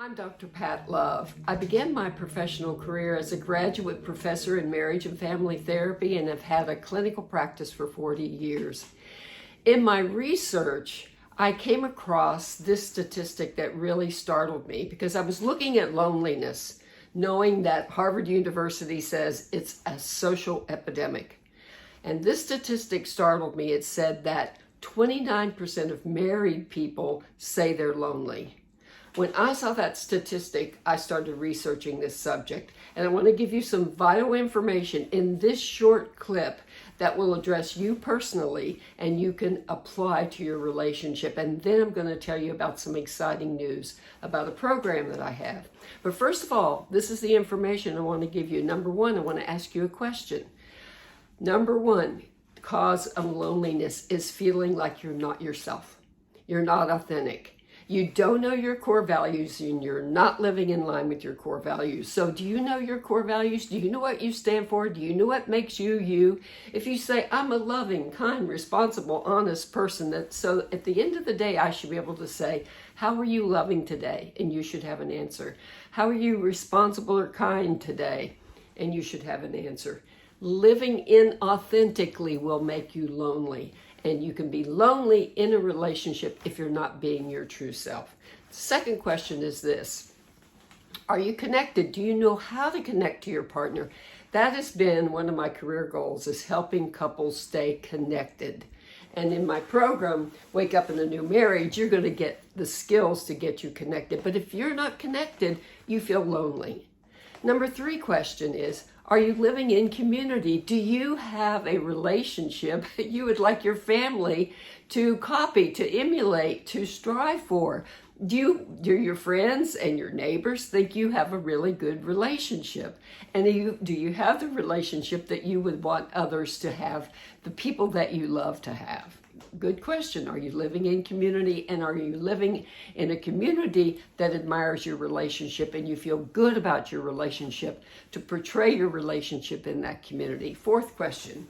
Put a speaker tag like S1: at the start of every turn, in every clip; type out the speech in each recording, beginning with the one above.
S1: I'm Dr. Pat Love. I began my professional career as a graduate professor in marriage and family therapy and have had a clinical practice for 40 years. In my research, I came across this statistic that really startled me because I was looking at loneliness, knowing that Harvard University says it's a social epidemic. And this statistic startled me. It said that 29% of married people say they're lonely. When I saw that statistic, I started researching this subject. And I want to give you some vital information in this short clip that will address you personally and you can apply to your relationship. And then I'm going to tell you about some exciting news about a program that I have. But first of all, this is the information I want to give you. Number one, I want to ask you a question. Number one cause of loneliness is feeling like you're not yourself. You're not authentic. You don't know your core values and you're not living in line with your core values. So do you know your core values? Do you know what you stand for? Do you know what makes you you? If you say, I'm a loving, kind, responsible, honest person, so at the end of the day, I should be able to say, how are you loving today? And you should have an answer. How are you responsible or kind today? And you should have an answer. Living inauthentically will make you lonely. And you can be lonely in a relationship if you're not being your true self. The second question is this. Are you connected? Do you know how to connect to your partner? That has been one of my career goals, is helping couples stay connected. And in my program, Wake Up in a New Marriage, you're going to get the skills to get you connected. But if you're not connected, you feel lonely. Number three question is, are you living in community? Do you have a relationship that you would like your family to copy, to emulate, to strive for? Do your friends and your neighbors think you have a really good relationship? And do you have the relationship that you would want others to have, the people that you love to have? Good question. Are you living in community, and are you living in a community that admires your relationship and you feel good about your relationship to portray your relationship in that community? Fourth question.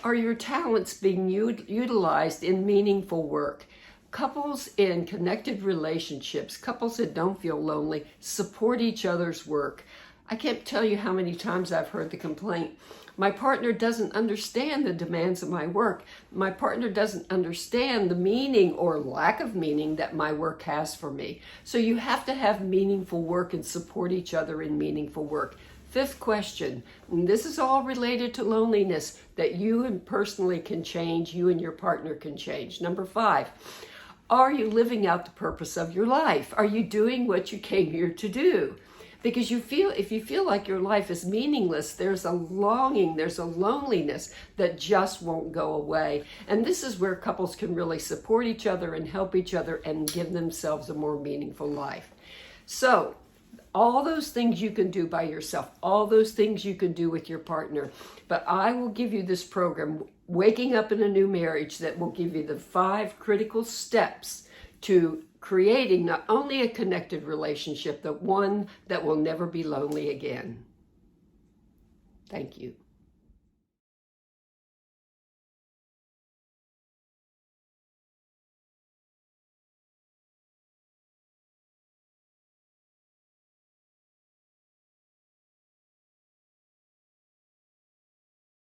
S1: Are your talents being utilized in meaningful work? Couples in connected relationships, couples that don't feel lonely, support each other's work. I can't tell you how many times I've heard the complaint, my partner doesn't understand the demands of my work. My partner doesn't understand the meaning or lack of meaning that my work has for me. So you have to have meaningful work and support each other in meaningful work. Fifth question, and this is all related to loneliness that you personally can change, you and your partner can change. Number five, are you living out the purpose of your life? Are you doing what you came here to do? Because if you feel like your life is meaningless, there's a longing, there's a loneliness that just won't go away. And this is where couples can really support each other and help each other and give themselves a more meaningful life. So, all those things you can do by yourself, all those things you can do with your partner. But I will give you this program, Waking Up in a New Marriage, that will give you the 5 critical steps to creating not only a connected relationship, but one that will never be lonely again. Thank you.